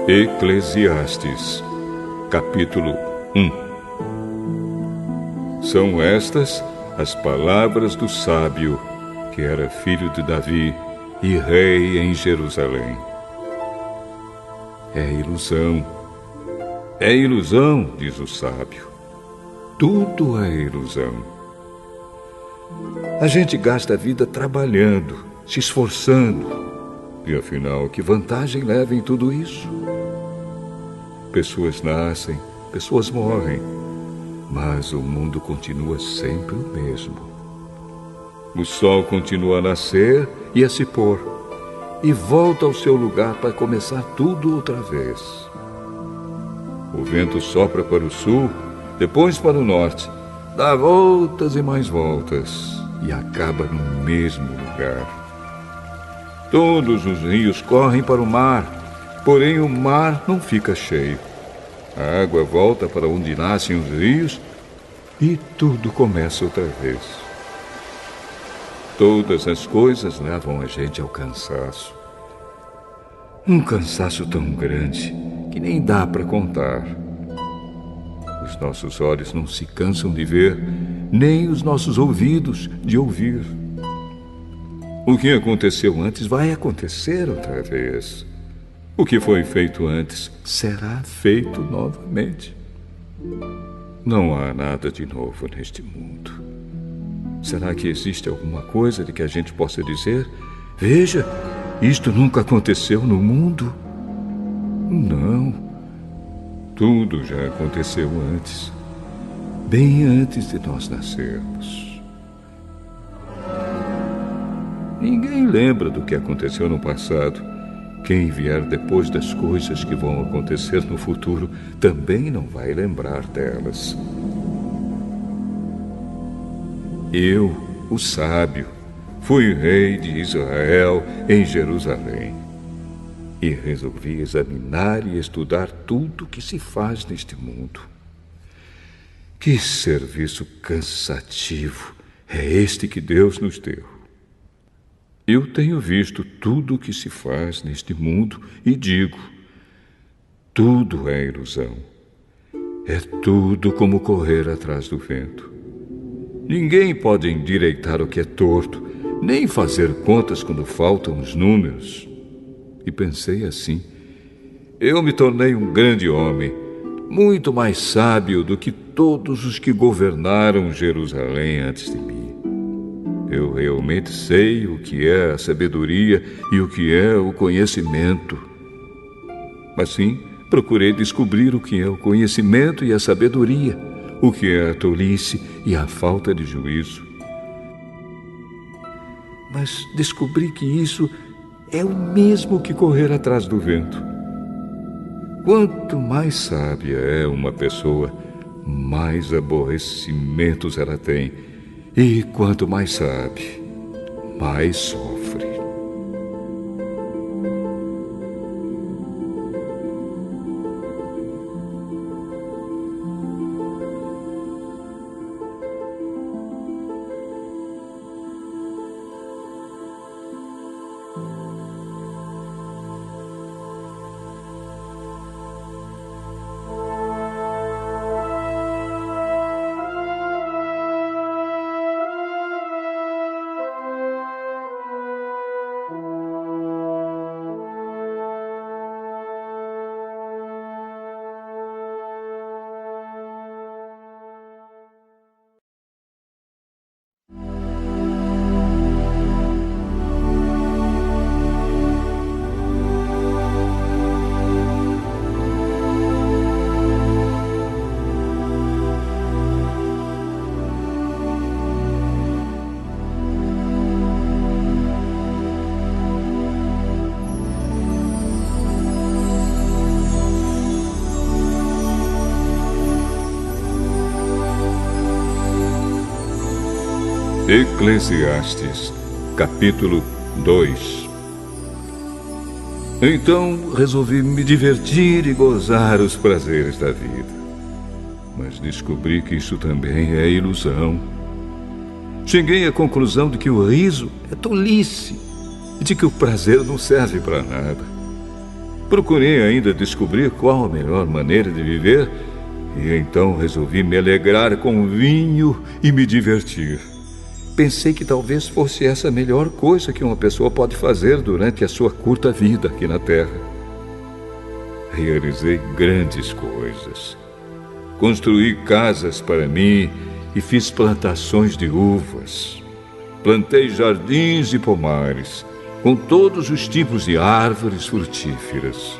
Eclesiastes, capítulo 1. São estas as palavras do sábio, que era filho de Davi e rei em Jerusalém. É ilusão, diz o sábio. Tudo é ilusão. A gente gasta a vida trabalhando, se esforçando. E afinal, que vantagem leva em tudo isso? Pessoas nascem, pessoas morrem, mas o mundo continua sempre o mesmo. O sol continua a nascer e a se pôr, e volta ao seu lugar para começar tudo outra vez. O vento sopra para o sul, depois para o norte, dá voltas e mais voltas, e acaba no mesmo lugar. Todos os rios correm para o mar, porém o mar não fica cheio. A água volta para onde nascem os rios e tudo começa outra vez. Todas as coisas levam a gente ao cansaço. Um cansaço tão grande que nem dá para contar. Os nossos olhos não se cansam de ver, nem os nossos ouvidos de ouvir. O que aconteceu antes vai acontecer outra vez. O que foi feito antes será feito novamente. Não há nada de novo neste mundo. Será que existe alguma coisa de que a gente possa dizer: veja, isto nunca aconteceu no mundo? Não. Tudo já aconteceu antes, bem antes de nós nascermos. Ninguém lembra do que aconteceu no passado. Quem vier depois das coisas que vão acontecer no futuro também não vai lembrar delas. Eu, o sábio, fui rei de Israel em Jerusalém e resolvi examinar e estudar tudo que se faz neste mundo. Que serviço cansativo é este que Deus nos deu. Eu tenho visto tudo o que se faz neste mundo e digo: tudo é ilusão. É tudo como correr atrás do vento. Ninguém pode endireitar o que é torto, nem fazer contas quando faltam os números. E pensei assim: eu me tornei um grande homem, muito mais sábio do que todos os que governaram Jerusalém antes de mim. Eu realmente sei o que é a sabedoria e o que é o conhecimento. Assim, procurei descobrir o que é o conhecimento e a sabedoria, o que é a tolice e a falta de juízo. Mas descobri que isso é o mesmo que correr atrás do vento. Quanto mais sábia é uma pessoa, mais aborrecimentos ela tem. E quanto mais sabe, mais sofre. Eclesiastes, capítulo 2. Então resolvi me divertir e gozar os prazeres da vida. Mas descobri que isso também é ilusão. Cheguei à conclusão de que o riso é tolice e de que o prazer não serve para nada. Procurei ainda descobrir qual a melhor maneira de viver e então resolvi me alegrar com vinho e me divertir. Pensei que talvez fosse essa a melhor coisa que uma pessoa pode fazer durante a sua curta vida aqui na Terra. Realizei grandes coisas. Construí casas para mim e fiz plantações de uvas. Plantei jardins e pomares, com todos os tipos de árvores frutíferas.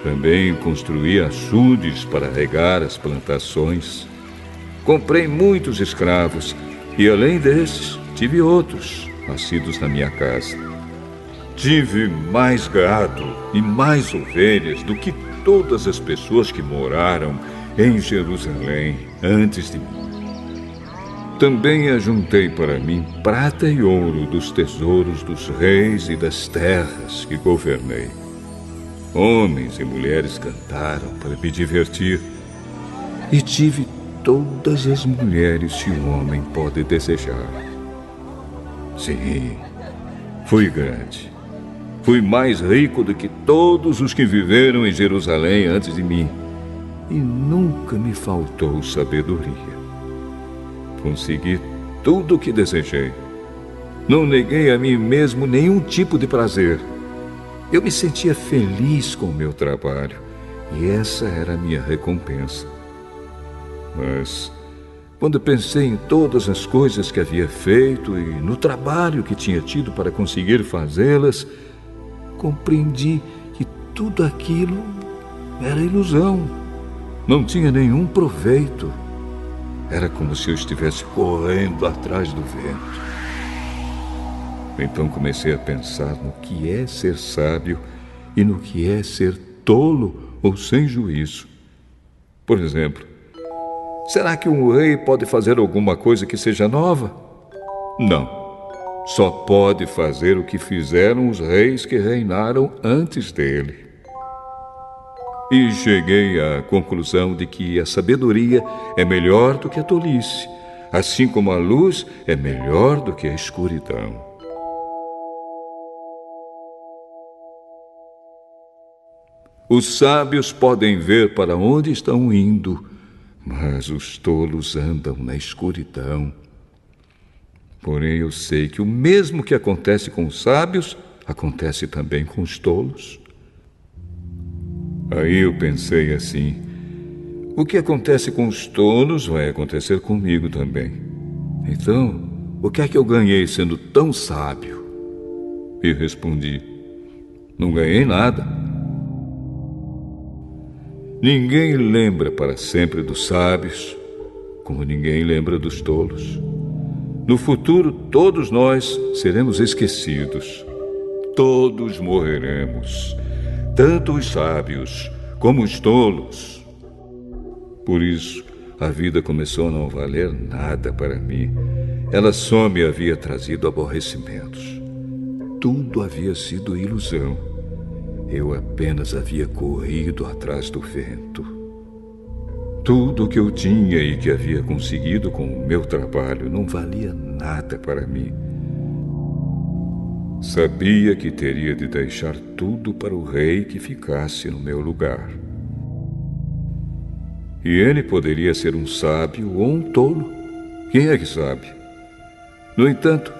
Também construí açudes para regar as plantações. Comprei muitos escravos e, além desses, tive outros nascidos na minha casa. Tive mais gado e mais ovelhas do que todas as pessoas que moraram em Jerusalém antes de mim. Também ajuntei para mim prata e ouro dos tesouros dos reis e das terras que governei. Homens e mulheres cantaram para me divertir. E tive todas as mulheres que um homem pode desejar. Sim, fui grande. Fui mais rico do que todos os que viveram em Jerusalém antes de mim. E nunca me faltou sabedoria. Consegui tudo o que desejei. Não neguei a mim mesmo nenhum tipo de prazer. Eu me sentia feliz com o meu trabalho, e essa era a minha recompensa. Mas, quando pensei em todas as coisas que havia feito e no trabalho que tinha tido para conseguir fazê-las, compreendi que tudo aquilo era ilusão. Não tinha nenhum proveito. Era como se eu estivesse correndo atrás do vento. Então comecei a pensar no que é ser sábio e no que é ser tolo ou sem juízo. Por exemplo, será que um rei pode fazer alguma coisa que seja nova? Não. Só pode fazer o que fizeram os reis que reinaram antes dele. E cheguei à conclusão de que a sabedoria é melhor do que a tolice, assim como a luz é melhor do que a escuridão. Os sábios podem ver para onde estão indo, mas os tolos andam na escuridão. Porém, eu sei que o mesmo que acontece com os sábios, acontece também com os tolos. Aí eu pensei assim: o que acontece com os tolos vai acontecer comigo também. Então, o que é que eu ganhei sendo tão sábio? E respondi: não ganhei nada. Ninguém lembra para sempre dos sábios, como ninguém lembra dos tolos. No futuro, todos nós seremos esquecidos. Todos morreremos, tanto os sábios como os tolos. Por isso, a vida começou a não valer nada para mim. Ela só me havia trazido aborrecimentos. Tudo havia sido ilusão. Eu apenas havia corrido atrás do vento. Tudo o que eu tinha e que havia conseguido com o meu trabalho não valia nada para mim. Sabia que teria de deixar tudo para o rei que ficasse no meu lugar. E ele poderia ser um sábio ou um tolo. Quem é que sabe? No entanto,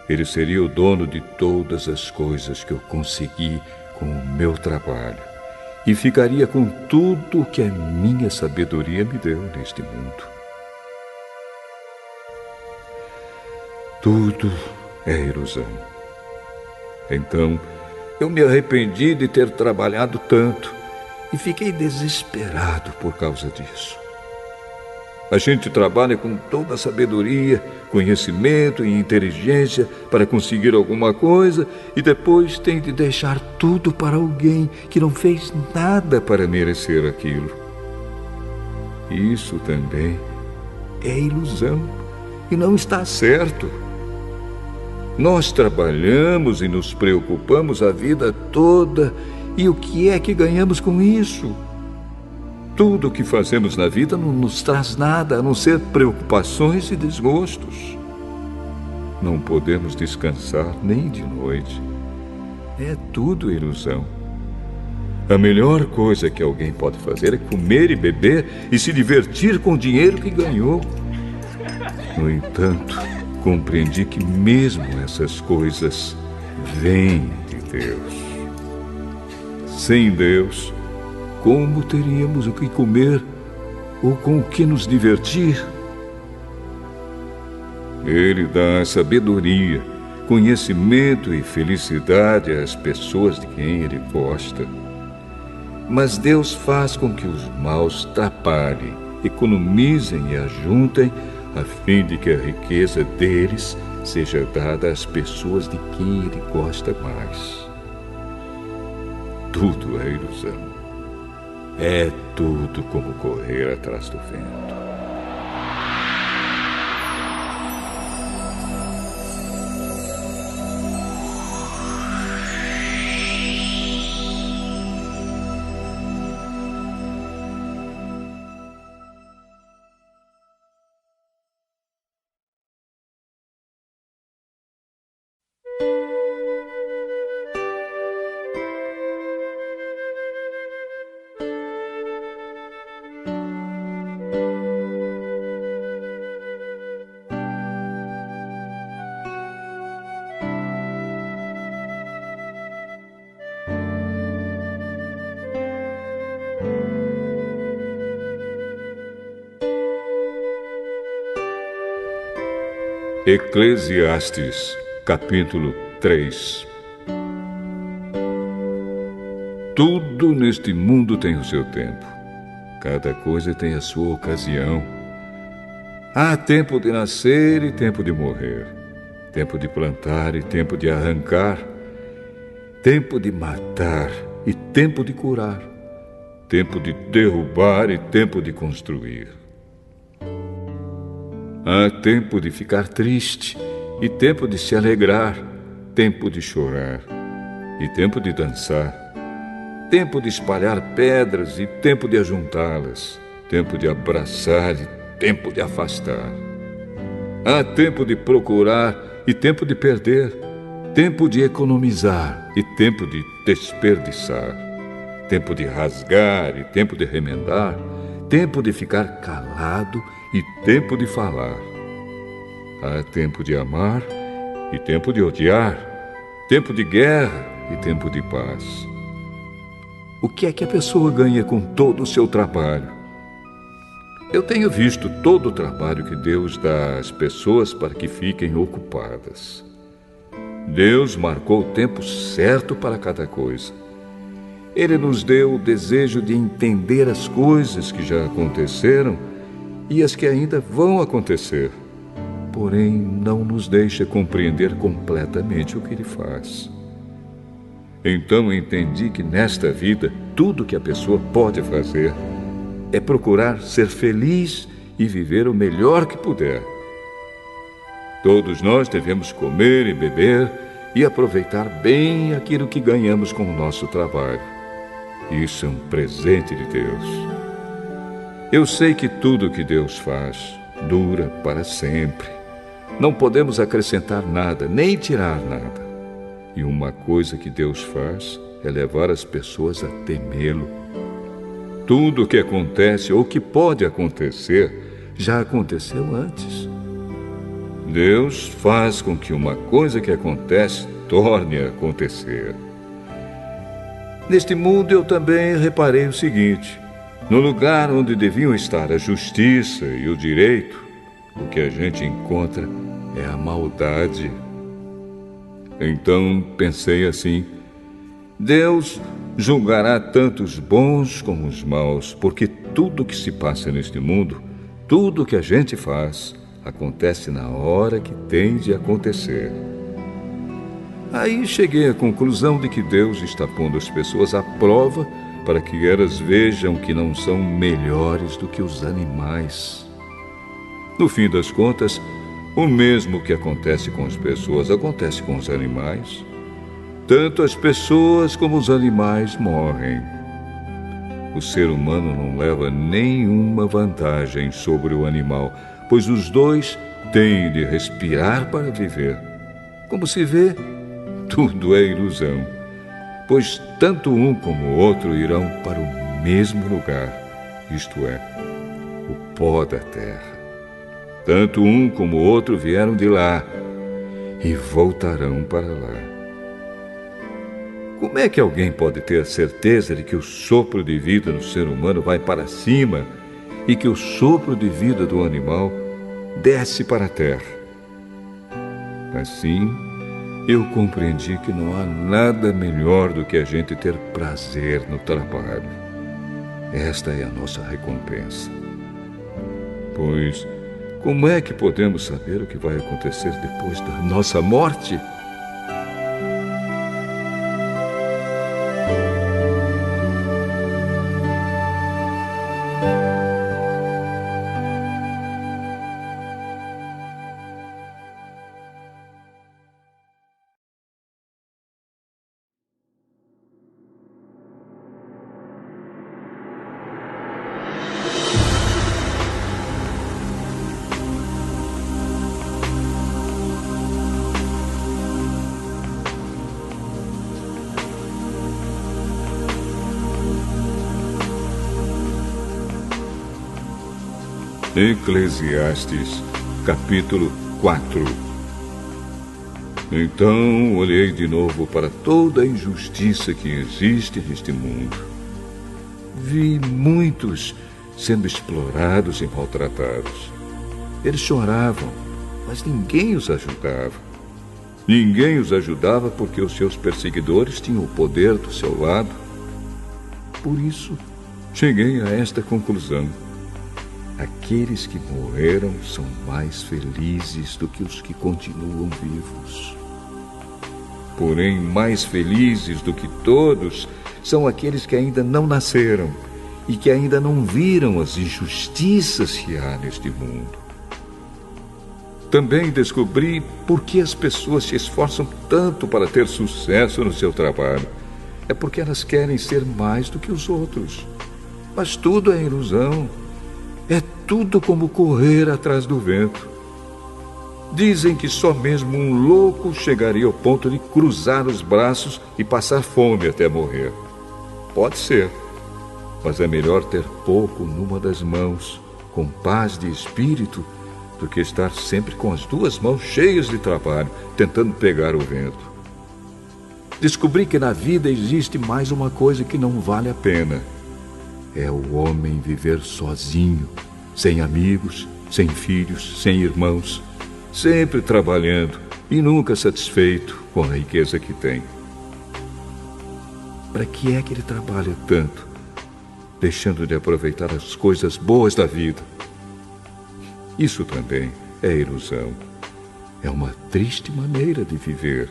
ele seria o dono de todas as coisas que eu consegui com o meu trabalho e ficaria com tudo o que a minha sabedoria me deu neste mundo. Tudo é ilusão. Então, eu me arrependi de ter trabalhado tanto e fiquei desesperado por causa disso. A gente trabalha com toda a sabedoria, conhecimento e inteligência para conseguir alguma coisa e depois tem de deixar tudo para alguém que não fez nada para merecer aquilo. Isso também é ilusão e não está certo. Nós trabalhamos e nos preocupamos a vida toda e o que é que ganhamos com isso? Tudo o que fazemos na vida não nos traz nada, a não ser preocupações e desgostos. Não podemos descansar nem de noite. É tudo ilusão. A melhor coisa que alguém pode fazer é comer e beber e se divertir com o dinheiro que ganhou. No entanto, compreendi que mesmo essas coisas vêm de Deus. Sem Deus, como teríamos o que comer ou com o que nos divertir? Ele dá sabedoria, conhecimento e felicidade às pessoas de quem Ele gosta. Mas Deus faz com que os maus trabalhem, economizem e ajuntem, a fim de que a riqueza deles seja dada às pessoas de quem Ele gosta mais. Tudo é ilusão. É tudo como correr atrás do vento. Eclesiastes, capítulo 3. Tudo neste mundo tem o seu tempo. Cada coisa tem a sua ocasião. Há tempo de nascer e tempo de morrer. Tempo de plantar e tempo de arrancar. Tempo de matar e tempo de curar. Tempo de derrubar e tempo de construir. Há tempo de ficar triste e tempo de se alegrar, tempo de chorar e tempo de dançar, tempo de espalhar pedras e tempo de ajuntá-las, tempo de abraçar e tempo de afastar. Há tempo de procurar e tempo de perder, tempo de economizar e tempo de desperdiçar, tempo de rasgar e tempo de remendar, tempo de ficar calado e tempo de falar. Há tempo de amar e tempo de odiar, tempo de guerra e tempo de paz. O que é que a pessoa ganha com todo o seu trabalho? Eu tenho visto todo o trabalho que Deus dá às pessoas para que fiquem ocupadas. Deus marcou o tempo certo para cada coisa. Ele nos deu o desejo de entender as coisas que já aconteceram e as que ainda vão acontecer. Porém, não nos deixa compreender completamente o que Ele faz. Então entendi que nesta vida, tudo que a pessoa pode fazer é procurar ser feliz e viver o melhor que puder. Todos nós devemos comer e beber e aproveitar bem aquilo que ganhamos com o nosso trabalho. Isso é um presente de Deus. Eu sei que tudo que Deus faz dura para sempre. Não podemos acrescentar nada, nem tirar nada. E uma coisa que Deus faz é levar as pessoas a temê-lo. Tudo o que acontece ou que pode acontecer já aconteceu antes. Deus faz com que uma coisa que acontece torne a acontecer. Neste mundo eu também reparei o seguinte: no lugar onde deviam estar a justiça e o direito, o que a gente encontra é a maldade. Então pensei assim: Deus julgará tanto os bons como os maus, porque tudo que se passa neste mundo, tudo que a gente faz, acontece na hora que tem de acontecer. Aí cheguei à conclusão de que Deus está pondo as pessoas à prova para que elas vejam que não são melhores do que os animais. No fim das contas, o mesmo que acontece com as pessoas acontece com os animais. Tanto as pessoas como os animais morrem. O ser humano não leva nenhuma vantagem sobre o animal, pois os dois têm de respirar para viver. Como se vê, tudo é ilusão. pois tanto um como o outro irão para o mesmo lugar, isto é, o pó da terra. Tanto um como o outro vieram de lá e voltarão para lá. Como é que alguém pode ter a certeza de que o sopro de vida do ser humano vai para cima e que o sopro de vida do animal desce para a terra? Assim, eu compreendi que não há nada melhor do que a gente ter prazer no trabalho. Esta é a nossa recompensa. Pois, como é que podemos saber o que vai acontecer depois da nossa morte? Eclesiastes, capítulo 4. Então olhei de novo para toda a injustiça que existe neste mundo. Vi muitos sendo explorados e maltratados. Eles choravam, mas ninguém os ajudava. Ninguém os ajudava porque os seus perseguidores tinham o poder do seu lado. Por isso, cheguei a esta conclusão. Aqueles que morreram são mais felizes do que os que continuam vivos. Porém, mais felizes do que todos são aqueles que ainda não nasceram e que ainda não viram as injustiças que há neste mundo. Também descobri por que as pessoas se esforçam tanto para ter sucesso no seu trabalho. É porque elas querem ser mais do que os outros. Mas tudo é ilusão. É tudo como correr atrás do vento. Dizem que só mesmo um louco chegaria ao ponto de cruzar os braços e passar fome até morrer. Pode ser, mas é melhor ter pouco numa das mãos, com paz de espírito, do que estar sempre com as duas mãos cheias de trabalho, tentando pegar o vento. Descobri que na vida existe mais uma coisa que não vale a pena. É o homem viver sozinho, sem amigos, sem filhos, sem irmãos, sempre trabalhando e nunca satisfeito com a riqueza que tem. Para que é que ele trabalha tanto, deixando de aproveitar as coisas boas da vida? Isso também é ilusão. É uma triste maneira de viver.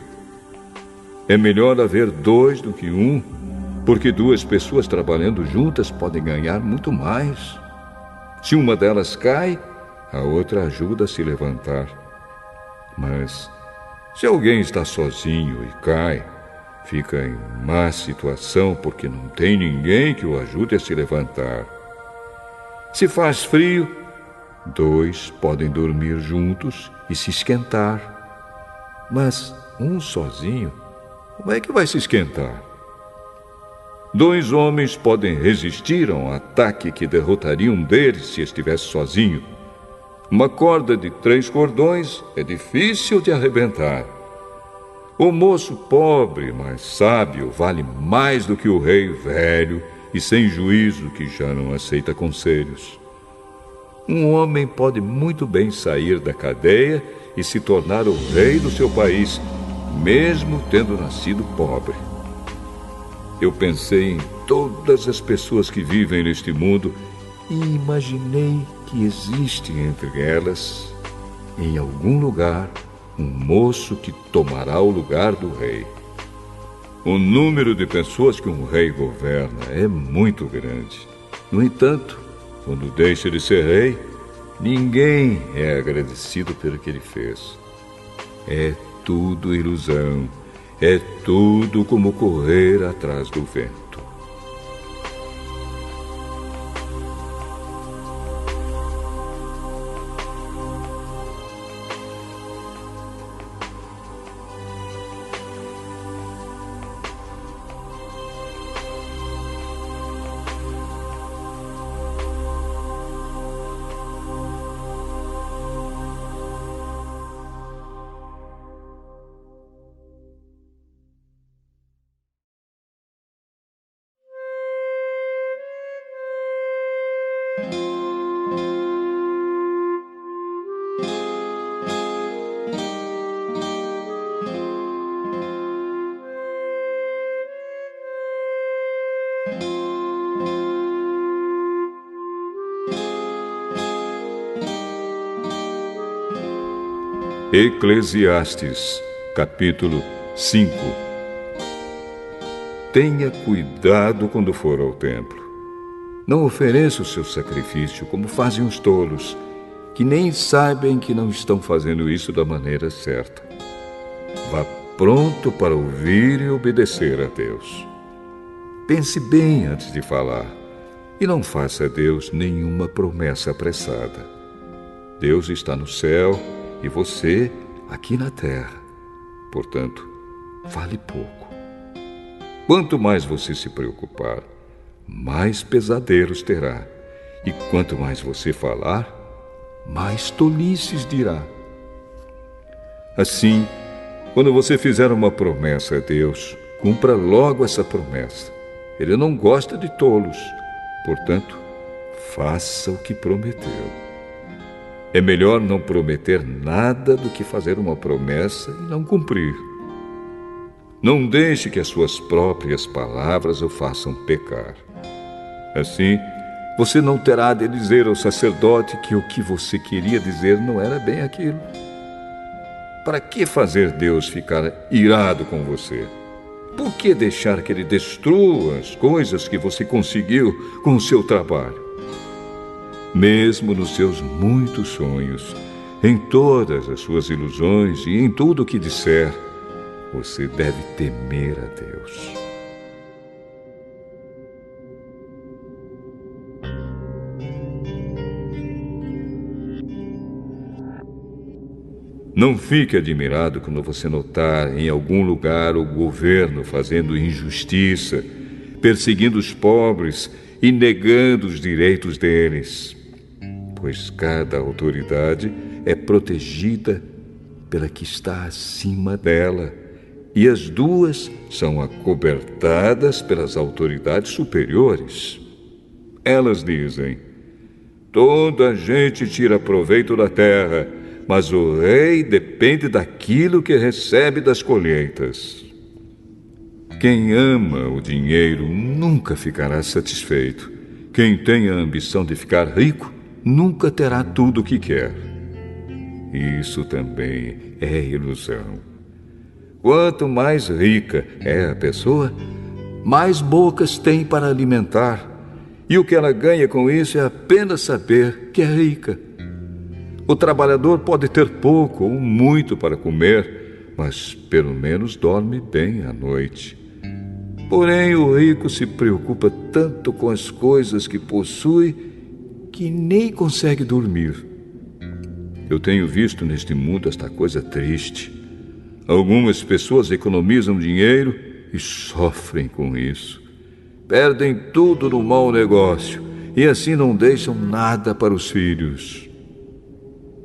É melhor haver dois do que um, porque duas pessoas trabalhando juntas podem ganhar muito mais. Se uma delas cai, a outra ajuda a se levantar. Mas, se alguém está sozinho e cai, fica em má situação porque não tem ninguém que o ajude a se levantar. Se faz frio, dois podem dormir juntos e se esquentar. Mas um sozinho, como é que vai se esquentar? Dois homens podem resistir a um ataque que derrotaria um deles se estivesse sozinho. Uma corda de 3 cordões é difícil de arrebentar. O moço pobre, mas sábio, vale mais do que o rei velho e sem juízo que já não aceita conselhos. Um homem pode muito bem sair da cadeia e se tornar o rei do seu país, mesmo tendo nascido pobre. Eu pensei em todas as pessoas que vivem neste mundo e imaginei que existe entre elas, em algum lugar, um moço que tomará o lugar do rei. O número de pessoas que um rei governa é muito grande. No entanto, quando deixa de ser rei, ninguém é agradecido pelo que ele fez. É tudo ilusão. É tudo como correr atrás do vento. Eclesiastes, capítulo 5. Tenha cuidado quando for ao templo. Não ofereça o seu sacrifício como fazem os tolos, que nem sabem que não estão fazendo isso da maneira certa. Vá pronto para ouvir e obedecer a Deus. Pense bem antes de falar e não faça a Deus nenhuma promessa apressada. Deus está no céu e você aqui na terra. Portanto, fale pouco. Quanto mais você se preocupar, mais pesadelos terá. E quanto mais você falar, mais tolices dirá. Assim, quando você fizer uma promessa a Deus, cumpra logo essa promessa. Ele não gosta de tolos. Portanto, faça o que prometeu. É melhor não prometer nada do que fazer uma promessa e não cumprir. Não deixe que as suas próprias palavras o façam pecar. Assim, você não terá de dizer ao sacerdote que o que você queria dizer não era bem aquilo. Para que fazer Deus ficar irado com você? Por que deixar que Ele destrua as coisas que você conseguiu com o seu trabalho? Mesmo nos seus muitos sonhos, em todas as suas ilusões e em tudo o que disser, você deve temer a Deus. Não fique admirado quando você notar em algum lugar o governo fazendo injustiça, perseguindo os pobres e negando os direitos deles, pois cada autoridade é protegida pela que está acima dela, e as duas são acobertadas pelas autoridades superiores. Elas dizem: toda a gente tira proveito da terra, mas o rei depende daquilo que recebe das colheitas. Quem ama o dinheiro nunca ficará satisfeito. Quem tem a ambição de ficar rico nunca terá tudo o que quer. Isso também é ilusão. Quanto mais rica é a pessoa, mais bocas tem para alimentar. E o que ela ganha com isso é apenas saber que é rica. O trabalhador pode ter pouco ou muito para comer, mas pelo menos dorme bem à noite. Porém, o rico se preocupa tanto com as coisas que possui que nem consegue dormir. Eu tenho visto neste mundo esta coisa triste. Algumas pessoas economizam dinheiro e sofrem com isso. Perdem tudo no mau negócio e assim não deixam nada para os filhos.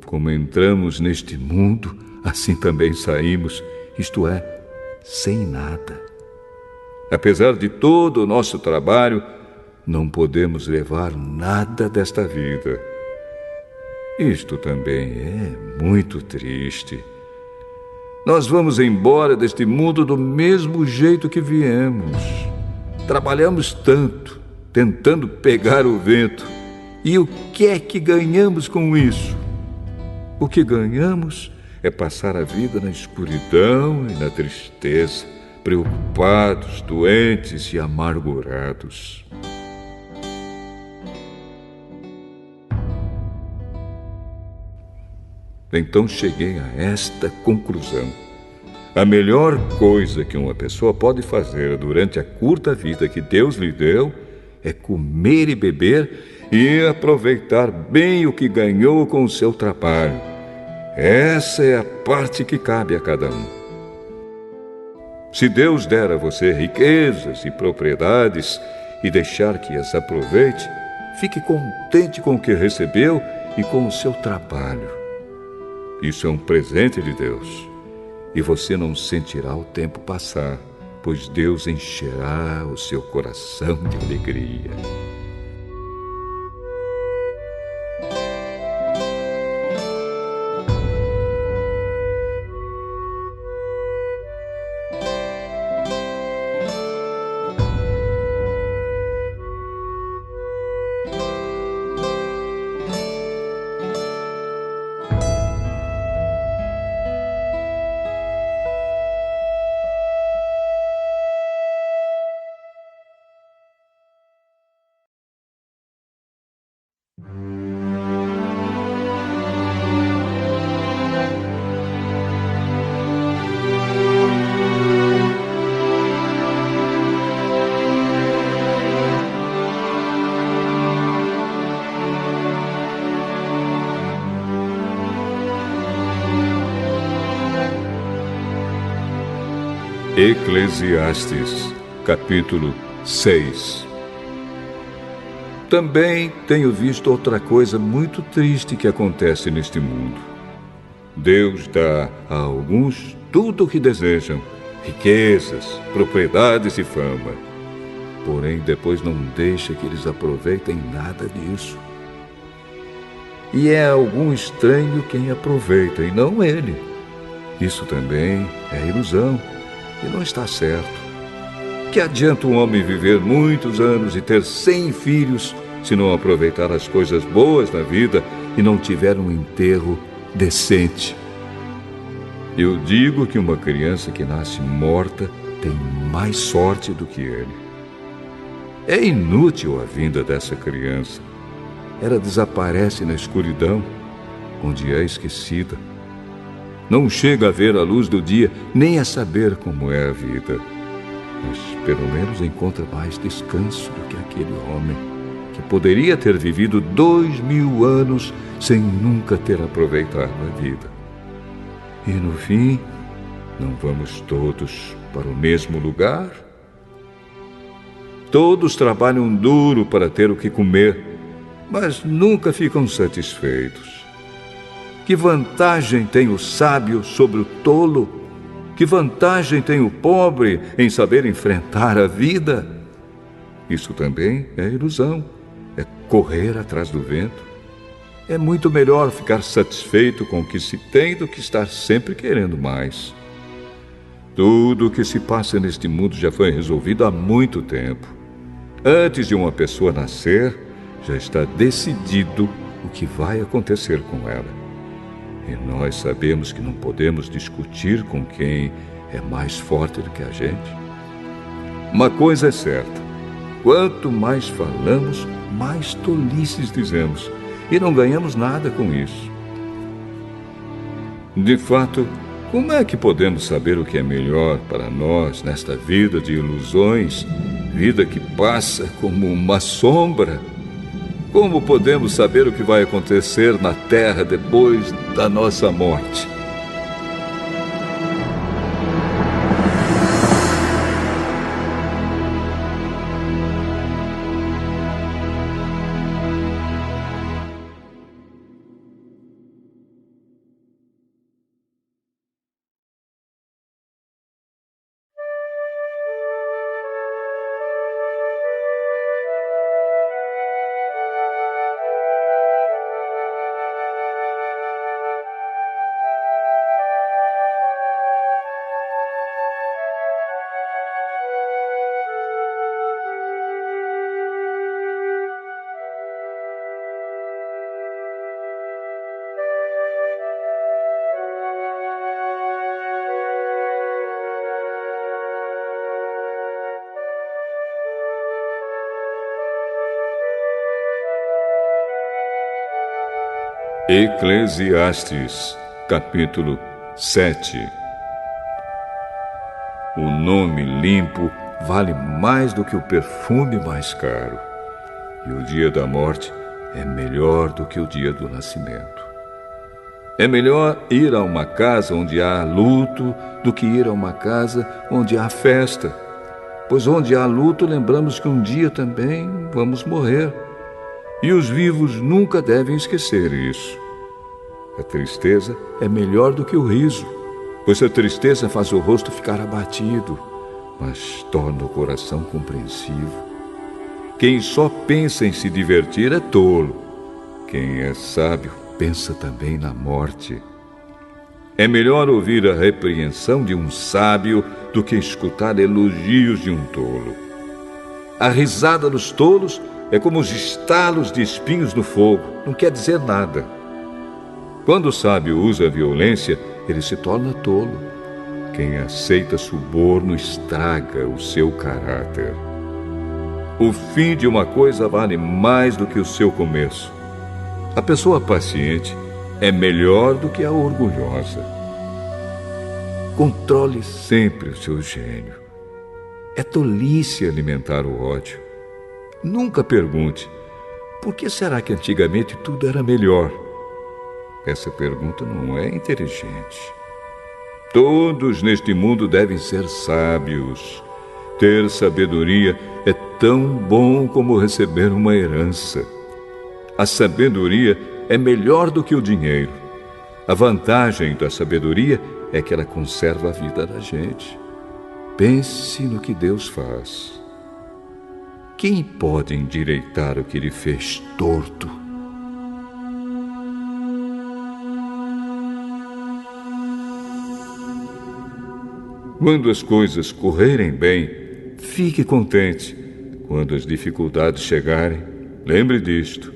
Como entramos neste mundo, assim também saímos, isto é, sem nada. Apesar de todo o nosso trabalho, não podemos levar nada desta vida. Isto também é muito triste. Nós vamos embora deste mundo do mesmo jeito que viemos. Trabalhamos tanto, tentando pegar o vento. E o que é que ganhamos com isso? O que ganhamos é passar a vida na escuridão e na tristeza, preocupados, doentes e amargurados. Então cheguei a esta conclusão. A melhor coisa que uma pessoa pode fazer durante a curta vida que Deus lhe deu é comer e beber e aproveitar bem o que ganhou com o seu trabalho. Essa é a parte que cabe a cada um. Se Deus der a você riquezas e propriedades e deixar que as aproveite, fique contente com o que recebeu e com o seu trabalho. Isso é um presente de Deus, e você não sentirá o tempo passar, pois Deus encherá o seu coração de alegria. Eclesiastes, capítulo 6. Também tenho visto outra coisa muito triste que acontece neste mundo. Deus dá a alguns tudo o que desejam, riquezas, propriedades e fama. Porém, depois não deixa que eles aproveitem nada disso. E é algum estranho quem aproveita, e não ele. Isso também é ilusão, e não está certo. Que adianta um homem viver muitos anos e ter 100 filhos se não aproveitar as coisas boas da vida e não tiver um enterro decente? Eu digo que uma criança que nasce morta tem mais sorte do que ele. É inútil a vinda dessa criança. Ela desaparece na escuridão, onde é esquecida. Não chega a ver a luz do dia, nem a saber como é a vida. Mas pelo menos encontra mais descanso do que aquele homem que poderia ter vivido 2000 anos sem nunca ter aproveitado a vida. E no fim, não vamos todos para o mesmo lugar? Todos trabalham duro para ter o que comer, mas nunca ficam satisfeitos. Que vantagem tem o sábio sobre o tolo? Que vantagem tem o pobre em saber enfrentar a vida? Isso também é ilusão, é correr atrás do vento. É muito melhor ficar satisfeito com o que se tem do que estar sempre querendo mais. Tudo o que se passa neste mundo já foi resolvido há muito tempo. Antes de uma pessoa nascer, já está decidido o que vai acontecer com ela. E nós sabemos que não podemos discutir com quem é mais forte do que a gente. Uma coisa é certa: quanto mais falamos, mais tolices dizemos, e não ganhamos nada com isso. De fato, como é que podemos saber o que é melhor para nós nesta vida de ilusões, vida que passa como uma sombra? Como podemos saber o que vai acontecer na terra depois da nossa morte? Eclesiastes, capítulo 7. O nome limpo vale mais do que o perfume mais caro, e o dia da morte é melhor do que o dia do nascimento. É melhor ir a uma casa onde há luto do que ir a uma casa onde há festa, pois onde há luto lembramos que um dia também vamos morrer. E os vivos nunca devem esquecer isso. A tristeza é melhor do que o riso, pois a tristeza faz o rosto ficar abatido, mas torna o coração compreensivo. Quem só pensa em se divertir é tolo. Quem é sábio pensa também na morte. É melhor ouvir a repreensão de um sábio do que escutar elogios de um tolo. A risada dos tolos é como os estalos de espinhos no fogo, não quer dizer nada. Quando o sábio usa a violência, ele se torna tolo. Quem aceita suborno estraga o seu caráter. O fim de uma coisa vale mais do que o seu começo. A pessoa paciente é melhor do que a orgulhosa. Controle sempre o seu gênio. É tolice alimentar o ódio. Nunca pergunte: por que será que antigamente tudo era melhor? Essa pergunta não é inteligente. Todos neste mundo devem ser sábios. Ter sabedoria é tão bom como receber uma herança. A sabedoria é melhor do que o dinheiro. A vantagem da sabedoria é que ela conserva a vida da gente. Pense no que Deus faz. Quem pode endireitar o que ele fez torto? Quando as coisas correrem bem, fique contente. Quando as dificuldades chegarem, lembre disto.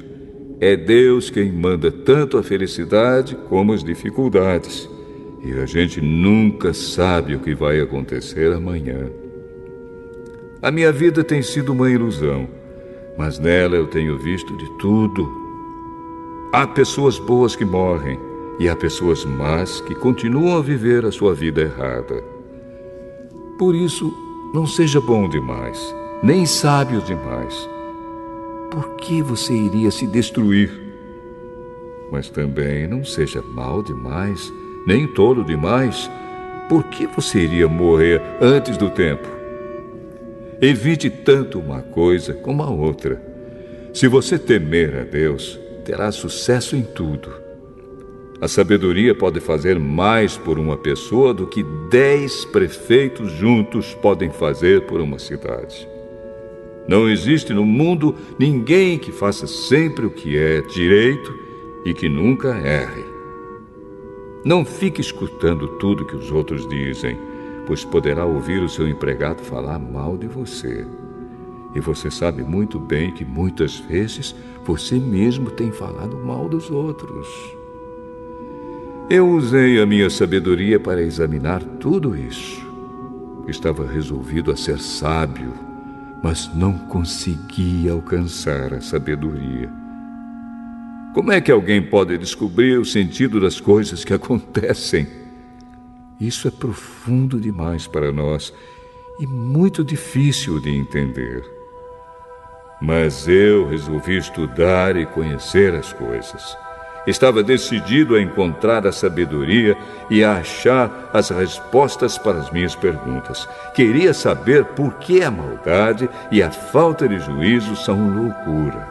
É Deus quem manda tanto a felicidade como as dificuldades. E a gente nunca sabe o que vai acontecer amanhã. A minha vida tem sido uma ilusão, mas nela eu tenho visto de tudo. Há pessoas boas que morrem e há pessoas más que continuam a viver a sua vida errada. Por isso, não seja bom demais, nem sábio demais. Por que você iria se destruir? Mas também não seja mau demais, nem tolo demais. Por que você iria morrer antes do tempo? Evite tanto uma coisa como a outra. Se você temer a Deus, terá sucesso em tudo. A sabedoria pode fazer mais por uma pessoa do que 10 prefeitos juntos podem fazer por uma cidade. Não existe no mundo ninguém que faça sempre o que é direito e que nunca erre. Não fique escutando tudo que os outros dizem, pois poderá ouvir o seu empregado falar mal de você. E você sabe muito bem que muitas vezes você mesmo tem falado mal dos outros. Eu usei a minha sabedoria para examinar tudo isso. Estava resolvido a ser sábio, mas não conseguia alcançar a sabedoria. Como é que alguém pode descobrir o sentido das coisas que acontecem? Isso é profundo demais para nós e muito difícil de entender. Mas eu resolvi estudar e conhecer as coisas. Estava decidido a encontrar a sabedoria e a achar as respostas para as minhas perguntas. Queria saber por que a maldade e a falta de juízo são loucura.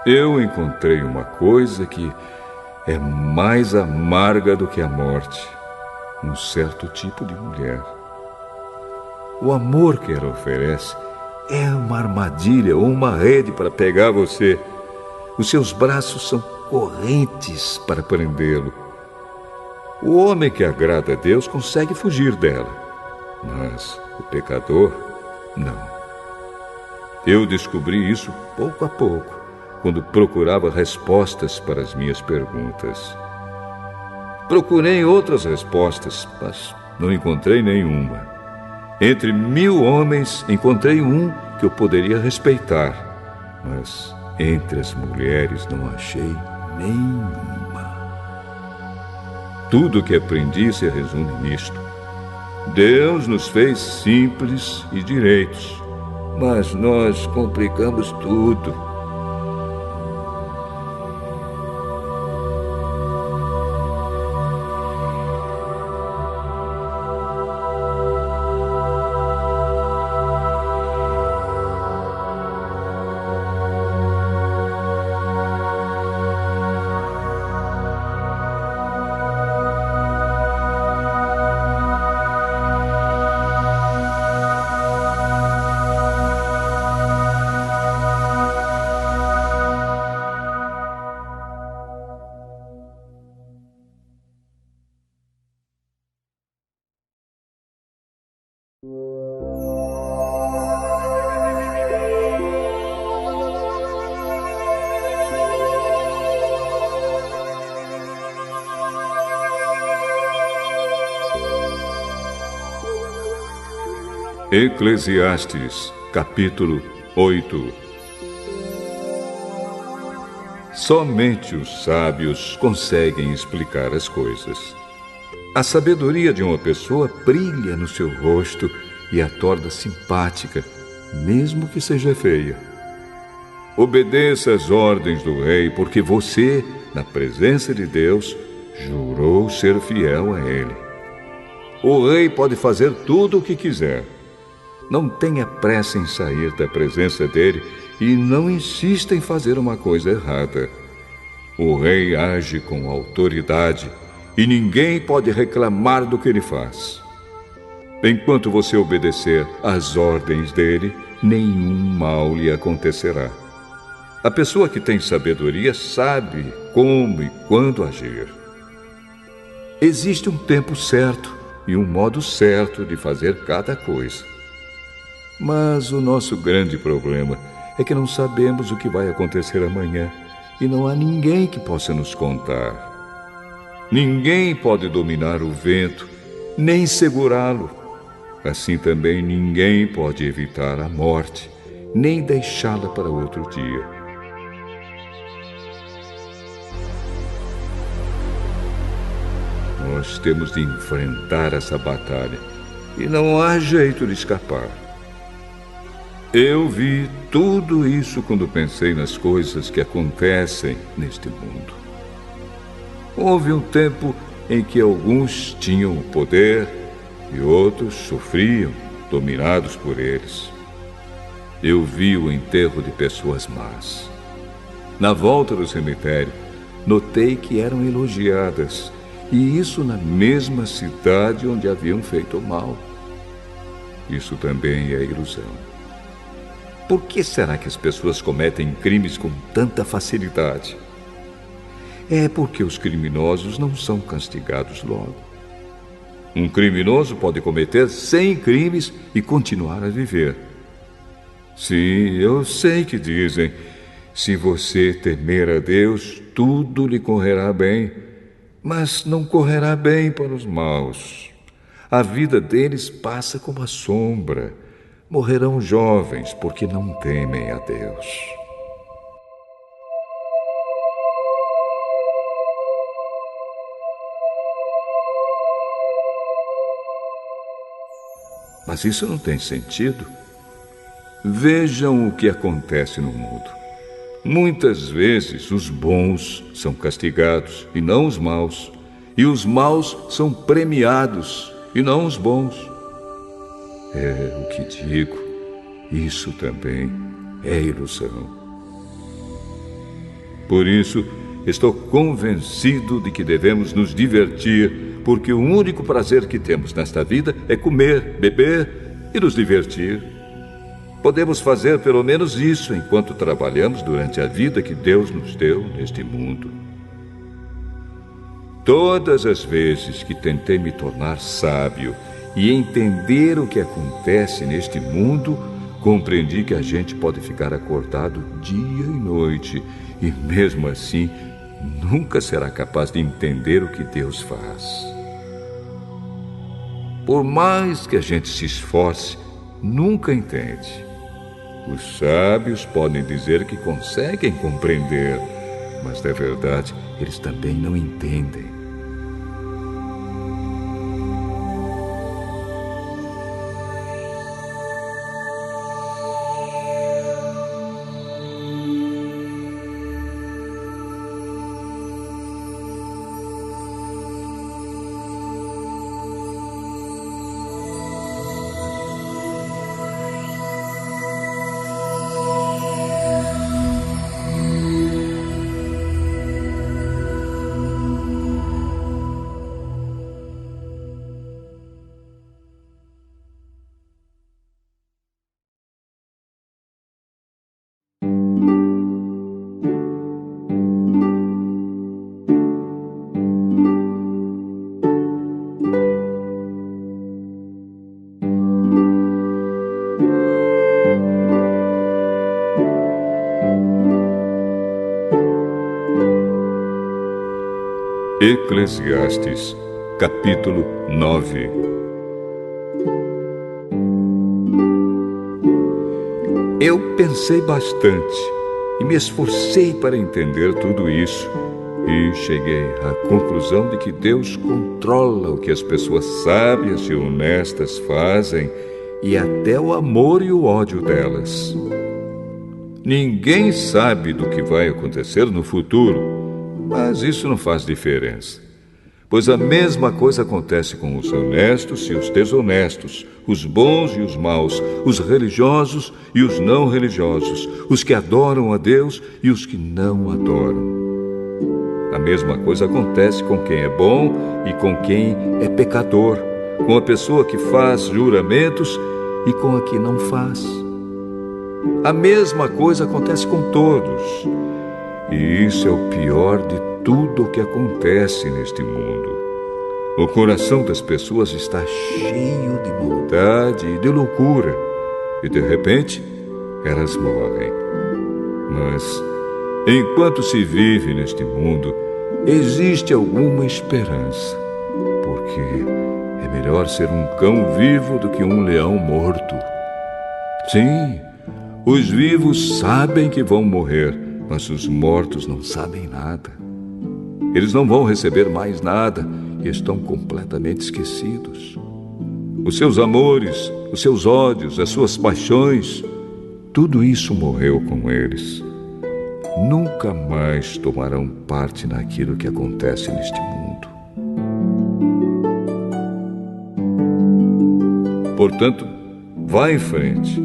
Eu encontrei uma coisa que é mais amarga do que a morte. Um certo tipo de mulher. O amor que ela oferece é uma armadilha ou uma rede para pegar você. Os seus braços são correntes para prendê-lo. O homem que agrada a Deus consegue fugir dela, mas o pecador, não. Eu descobri isso pouco a pouco, quando procurava respostas para as minhas perguntas. Procurei outras respostas, mas não encontrei nenhuma. Entre 1000 homens, encontrei um que eu poderia respeitar, mas entre as mulheres não achei nenhuma. Tudo o que aprendi se resume nisto. Deus nos fez simples e direitos, mas nós complicamos tudo. Eclesiastes, capítulo 8. Somente os sábios conseguem explicar as coisas. A sabedoria de uma pessoa brilha no seu rosto e a torna simpática, mesmo que seja feia. Obedeça às ordens do rei, porque você, na presença de Deus, jurou ser fiel a ele. O rei pode fazer tudo o que quiser. Não tenha pressa em sair da presença dele e não insista em fazer uma coisa errada. O rei age com autoridade e ninguém pode reclamar do que ele faz. Enquanto você obedecer às ordens dele, nenhum mal lhe acontecerá. A pessoa que tem sabedoria sabe como e quando agir. Existe um tempo certo e um modo certo de fazer cada coisa. Mas o nosso grande problema é que não sabemos o que vai acontecer amanhã e não há ninguém que possa nos contar. Ninguém pode dominar o vento, nem segurá-lo. Assim também ninguém pode evitar a morte, nem deixá-la para outro dia. Nós temos de enfrentar essa batalha e não há jeito de escapar. Eu vi tudo isso quando pensei nas coisas que acontecem neste mundo. Houve um tempo em que alguns tinham o poder e outros sofriam, dominados por eles. Eu vi o enterro de pessoas más. Na volta do cemitério, notei que eram elogiadas, e isso na mesma cidade onde haviam feito o mal. Isso também é ilusão. Por que será que as pessoas cometem crimes com tanta facilidade? É porque os criminosos não são castigados logo. Um criminoso pode cometer 100 crimes e continuar a viver. Sim, eu sei que dizem, se você temer a Deus, tudo lhe correrá bem, mas não correrá bem para os maus. A vida deles passa como a sombra. Morrerão jovens porque não temem a Deus. Mas isso não tem sentido. Vejam o que acontece no mundo. Muitas vezes os bons são castigados e não os maus, e os maus são premiados e não os bons. É o que digo, isso também é ilusão. Por isso, estou convencido de que devemos nos divertir, porque o único prazer que temos nesta vida é comer, beber e nos divertir. Podemos fazer pelo menos isso enquanto trabalhamos durante a vida que Deus nos deu neste mundo. Todas as vezes que tentei me tornar sábio e entender o que acontece neste mundo, compreendi que a gente pode ficar acordado dia e noite e, mesmo assim, nunca será capaz de entender o que Deus faz. Por mais que a gente se esforce, nunca entende. Os sábios podem dizer que conseguem compreender, mas, na verdade, eles também não entendem. Eclesiastes, capítulo 9. Eu pensei bastante e me esforcei para entender tudo isso e cheguei à conclusão de que Deus controla o que as pessoas sábias e honestas fazem e até o amor e o ódio delas. Ninguém sabe do que vai acontecer no futuro, mas isso não faz diferença. Pois a mesma coisa acontece com os honestos e os desonestos, os bons e os maus, os religiosos e os não religiosos, os que adoram a Deus e os que não adoram. A mesma coisa acontece com quem é bom e com quem é pecador, com a pessoa que faz juramentos e com a que não faz. A mesma coisa acontece com todos. E isso é o pior de tudo o que acontece neste mundo. O coração das pessoas está cheio de maldade e de loucura, e de repente elas morrem. Mas, enquanto se vive neste mundo, existe alguma esperança, porque é melhor ser um cão vivo do que um leão morto. Sim, os vivos sabem que vão morrer, mas os mortos não sabem nada. Eles não vão receber mais nada e estão completamente esquecidos. Os seus amores, os seus ódios, as suas paixões, tudo isso morreu com eles. Nunca mais tomarão parte naquilo que acontece neste mundo. Portanto, vá em frente.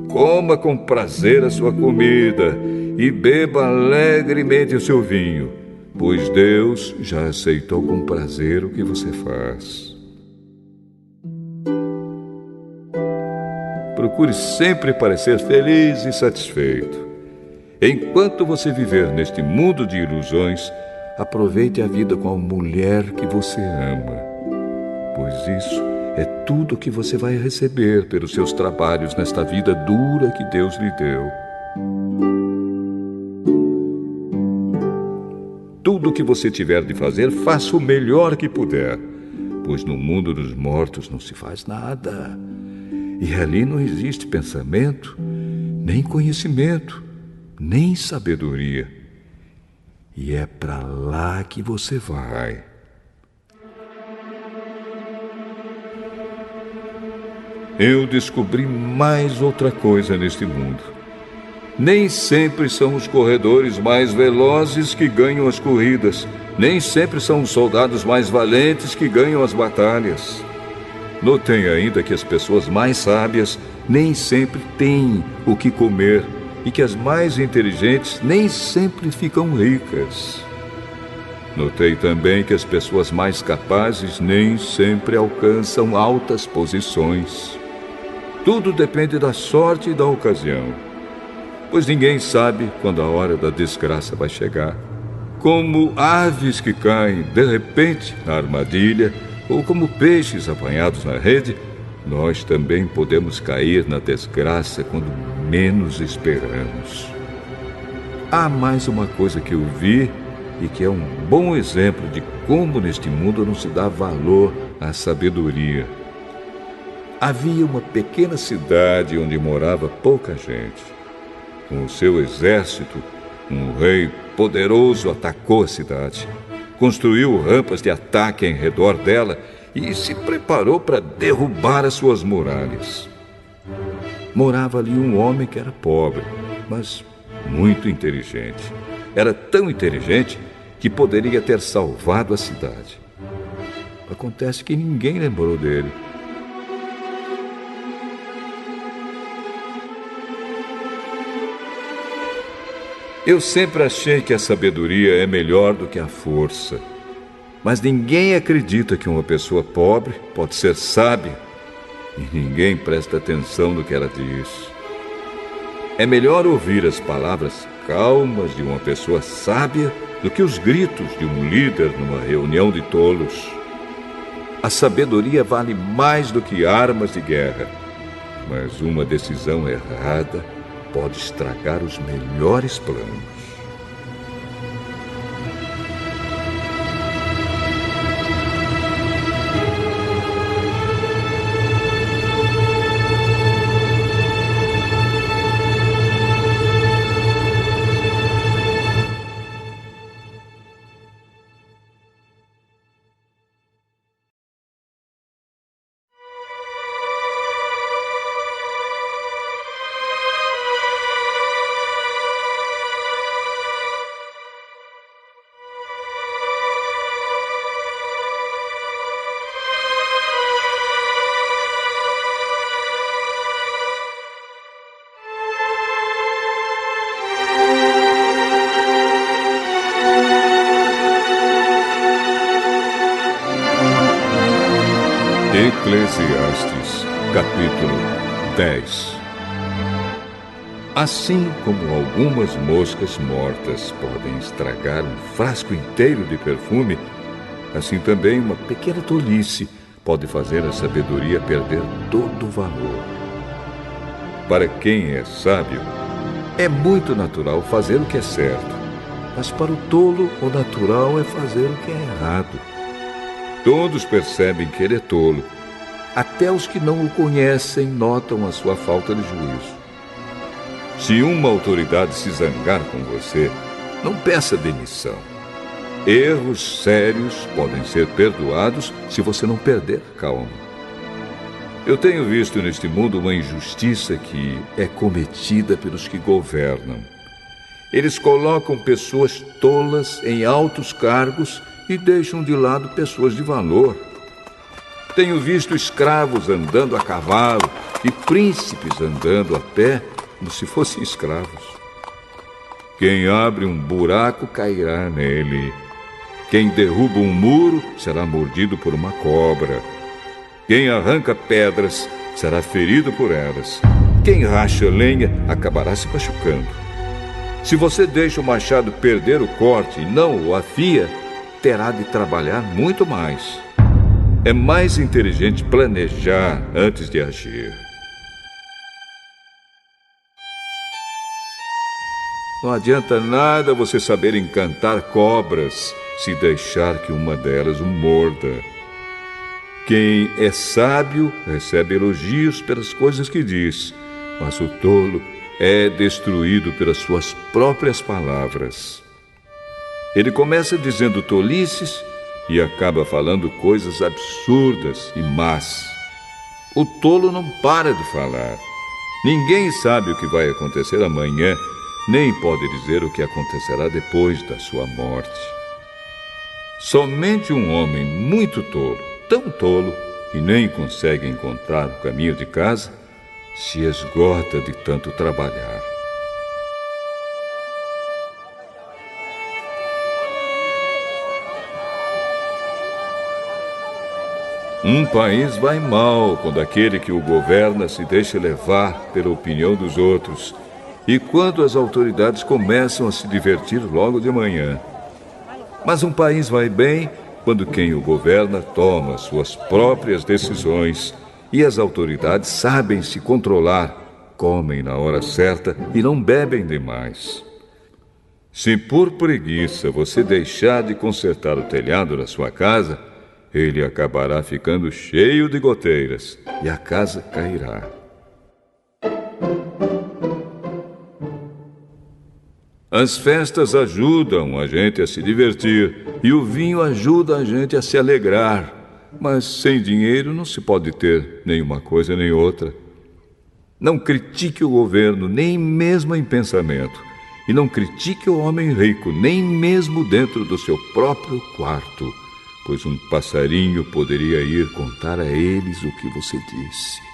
Coma com prazer a sua comida e beba alegremente o seu vinho, pois Deus já aceitou com prazer o que você faz. Procure sempre parecer feliz e satisfeito. Enquanto você viver neste mundo de ilusões, aproveite a vida com a mulher que você ama, pois isso é tudo que você vai receber pelos seus trabalhos nesta vida dura que Deus lhe deu. Tudo o que você tiver de fazer, faça o melhor que puder, pois no mundo dos mortos não se faz nada. E ali não existe pensamento, nem conhecimento, nem sabedoria. E é para lá que você vai. Eu descobri mais outra coisa neste mundo. Nem sempre são os corredores mais velozes que ganham as corridas. Nem sempre são os soldados mais valentes que ganham as batalhas. Notei ainda que as pessoas mais sábias nem sempre têm o que comer e que as mais inteligentes nem sempre ficam ricas. Notei também que as pessoas mais capazes nem sempre alcançam altas posições. Tudo depende da sorte e da ocasião, pois ninguém sabe quando a hora da desgraça vai chegar. Como aves que caem de repente na armadilha, ou como peixes apanhados na rede, nós também podemos cair na desgraça quando menos esperamos. Há mais uma coisa que eu vi e que é um bom exemplo de como neste mundo não se dá valor à sabedoria. Havia uma pequena cidade onde morava pouca gente. Com o seu exército, um rei poderoso atacou a cidade, construiu rampas de ataque em redor dela e se preparou para derrubar as suas muralhas. Morava ali um homem que era pobre, mas muito inteligente. Era tão inteligente que poderia ter salvado a cidade. Acontece que ninguém lembrou dele. Eu sempre achei que a sabedoria é melhor do que a força. Mas ninguém acredita que uma pessoa pobre pode ser sábia. E ninguém presta atenção no que ela diz. É melhor ouvir as palavras calmas de uma pessoa sábia do que os gritos de um líder numa reunião de tolos. A sabedoria vale mais do que armas de guerra. Mas uma decisão errada pode estragar os melhores planos. Eclesiastes, capítulo 10. Assim como algumas moscas mortas podem estragar um frasco inteiro de perfume, assim também uma pequena tolice pode fazer a sabedoria perder todo o valor. Para quem é sábio, é muito natural fazer o que é certo, mas para o tolo, o natural é fazer o que é errado. Todos percebem que ele é tolo. Até os que não o conhecem notam a sua falta de juízo. Se uma autoridade se zangar com você, não peça demissão. Erros sérios podem ser perdoados se você não perder a calma. Eu tenho visto neste mundo uma injustiça que é cometida pelos que governam. Eles colocam pessoas tolas em altos cargos e deixam de lado pessoas de valor. Tenho visto escravos andando a cavalo e príncipes andando a pé como se fossem escravos. Quem abre um buraco cairá nele. Quem derruba um muro será mordido por uma cobra. Quem arranca pedras será ferido por elas. Quem racha lenha acabará se machucando. Se você deixa o machado perder o corte e não o afia, terá de trabalhar muito mais. É mais inteligente planejar antes de agir. Não adianta nada você saber encantar cobras se deixar que uma delas o morda. Quem é sábio recebe elogios pelas coisas que diz, mas o tolo é destruído pelas suas próprias palavras. Ele começa dizendo tolices e acaba falando coisas absurdas e más. O tolo não para de falar. Ninguém sabe o que vai acontecer amanhã, nem pode dizer o que acontecerá depois da sua morte. Somente um homem muito tolo, tão tolo que nem consegue encontrar o caminho de casa, se esgota de tanto trabalhar. Um país vai mal quando aquele que o governa se deixa levar pela opinião dos outros e quando as autoridades começam a se divertir logo de manhã. Mas um país vai bem quando quem o governa toma suas próprias decisões e as autoridades sabem se controlar, comem na hora certa e não bebem demais. Se por preguiça você deixar de consertar o telhado da sua casa, ele acabará ficando cheio de goteiras e a casa cairá. As festas ajudam a gente a se divertir e o vinho ajuda a gente a se alegrar, mas sem dinheiro não se pode ter nenhuma coisa nem outra. Não critique o governo, nem mesmo em pensamento, e não critique o homem rico, nem mesmo dentro do seu próprio quarto, pois um passarinho poderia ir contar a eles o que você disse.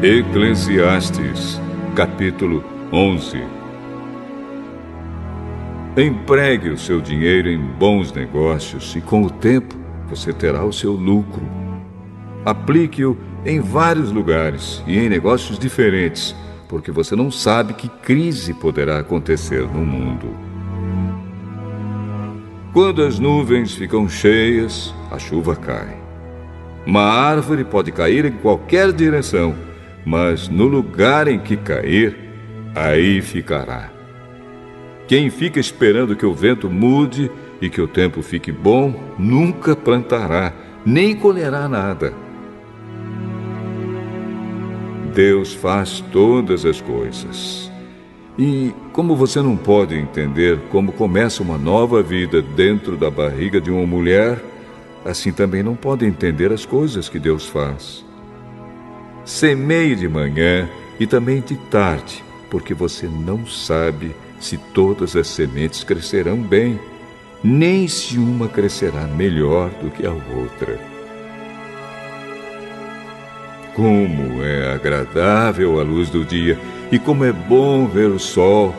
Eclesiastes, capítulo 11. Empregue o seu dinheiro em bons negócios e com o tempo você terá o seu lucro. Aplique-o em vários lugares e em negócios diferentes, porque você não sabe que crise poderá acontecer no mundo. Quando as nuvens ficam cheias, a chuva cai. Uma árvore pode cair em qualquer direção, mas no lugar em que cair, aí ficará. Quem fica esperando que o vento mude e que o tempo fique bom, nunca plantará, nem colherá nada. Deus faz todas as coisas. E como você não pode entender como começa uma nova vida dentro da barriga de uma mulher, assim também não pode entender as coisas que Deus faz. Semeie de manhã e também de tarde, porque você não sabe se todas as sementes crescerão bem, nem se uma crescerá melhor do que a outra. Como é agradável a luz do dia e como é bom ver o sol.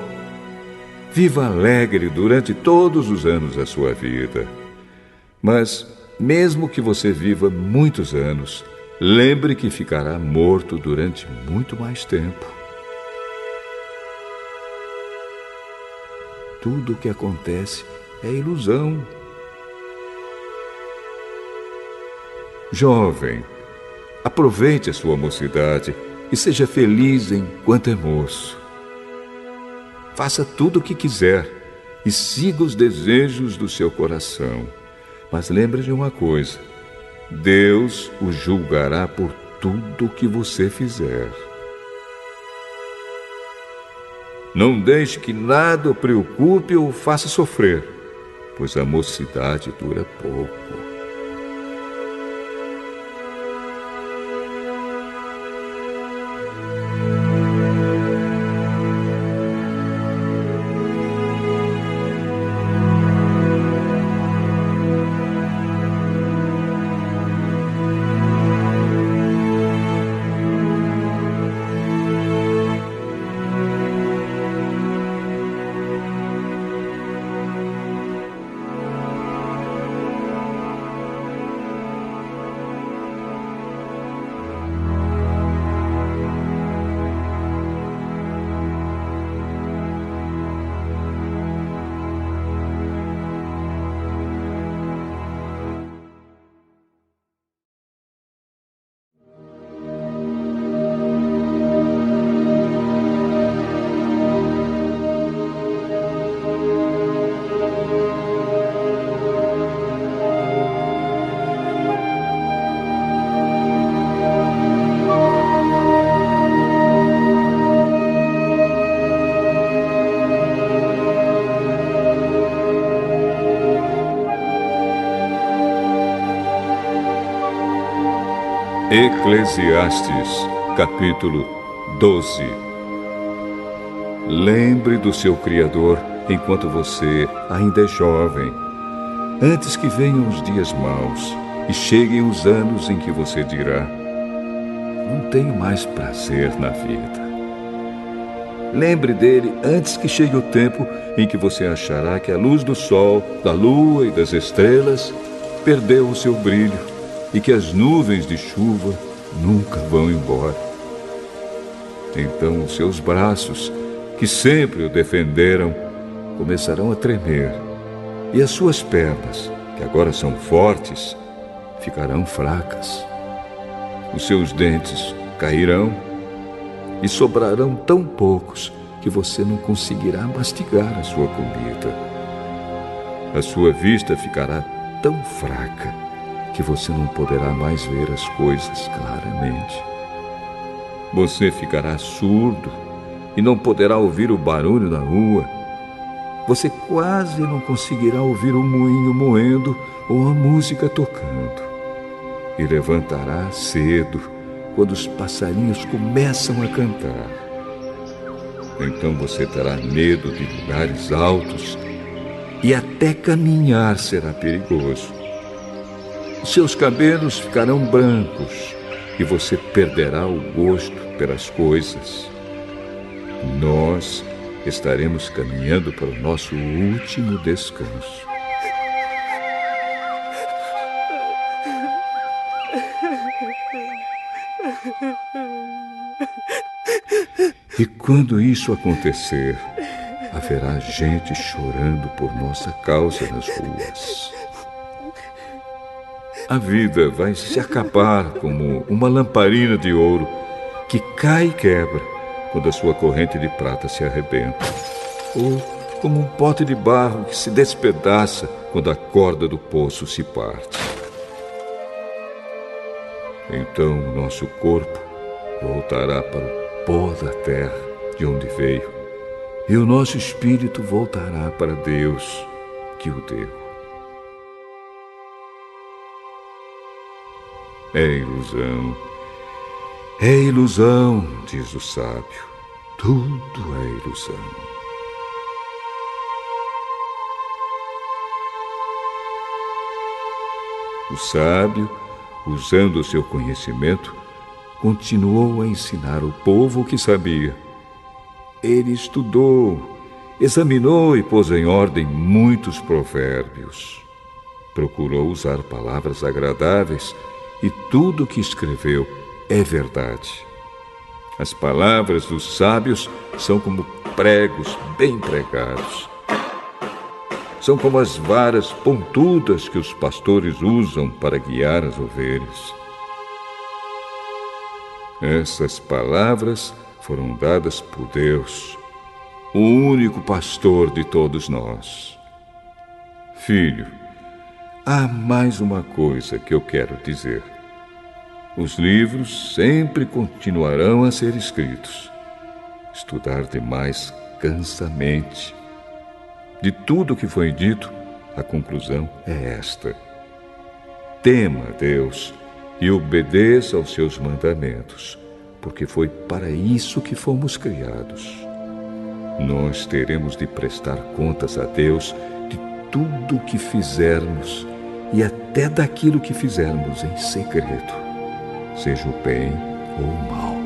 Viva alegre durante todos os anos da sua vida. Mas, mesmo que você viva muitos anos, lembre que ficará morto durante muito mais tempo. Tudo o que acontece é ilusão. Jovem, aproveite a sua mocidade e seja feliz enquanto é moço. Faça tudo o que quiser e siga os desejos do seu coração. Mas lembre de uma coisa: Deus o julgará por tudo o que você fizer. Não deixe que nada o preocupe ou o faça sofrer, pois a mocidade dura pouco. Eclesiastes, capítulo 12. Lembre do seu Criador enquanto você ainda é jovem, antes que venham os dias maus e cheguem os anos em que você dirá: não tenho mais prazer na vida. Lembre dele antes que chegue o tempo em que você achará que a luz do sol, da lua e das estrelas perdeu o seu brilho e que as nuvens de chuva nunca vão embora. Então os seus braços, que sempre o defenderam, começarão a tremer, e as suas pernas, que agora são fortes, ficarão fracas. Os seus dentes cairão e sobrarão tão poucos que você não conseguirá mastigar a sua comida. A sua vista ficará tão fraca que você não poderá mais ver as coisas claramente. Você ficará surdo e não poderá ouvir o barulho da rua. Você quase não conseguirá ouvir o moinho moendo ou a música tocando. E levantará cedo quando os passarinhos começam a cantar. Então você terá medo de lugares altos e até caminhar será perigoso. Os seus cabelos ficarão brancos e você perderá o gosto pelas coisas. Nós estaremos caminhando para o nosso último descanso. E quando isso acontecer, haverá gente chorando por nossa causa nas ruas. A vida vai se acabar como uma lamparina de ouro que cai e quebra quando a sua corrente de prata se arrebenta. Ou como um pote de barro que se despedaça quando a corda do poço se parte. Então o nosso corpo voltará para o pó da terra de onde veio, e o nosso espírito voltará para Deus que o deu. É ilusão, diz o sábio, tudo é ilusão. O sábio, usando o seu conhecimento, continuou a ensinar o povo o que sabia. Ele estudou, examinou e pôs em ordem muitos provérbios. Procurou usar palavras agradáveis e tudo o que escreveu é verdade. As palavras dos sábios são como pregos bem pregados. São como as varas pontudas que os pastores usam para guiar as ovelhas. Essas palavras foram dadas por Deus, o único pastor de todos nós. Filho, há mais uma coisa que eu quero dizer. Os livros sempre continuarão a ser escritos. Estudar demais cansa a mente. De tudo o que foi dito, a conclusão é esta: tema a Deus e obedeça aos seus mandamentos, porque foi para isso que fomos criados. Nós teremos de prestar contas a Deus de tudo o que fizermos e até daquilo que fizermos em segredo, seja o bem ou o mal.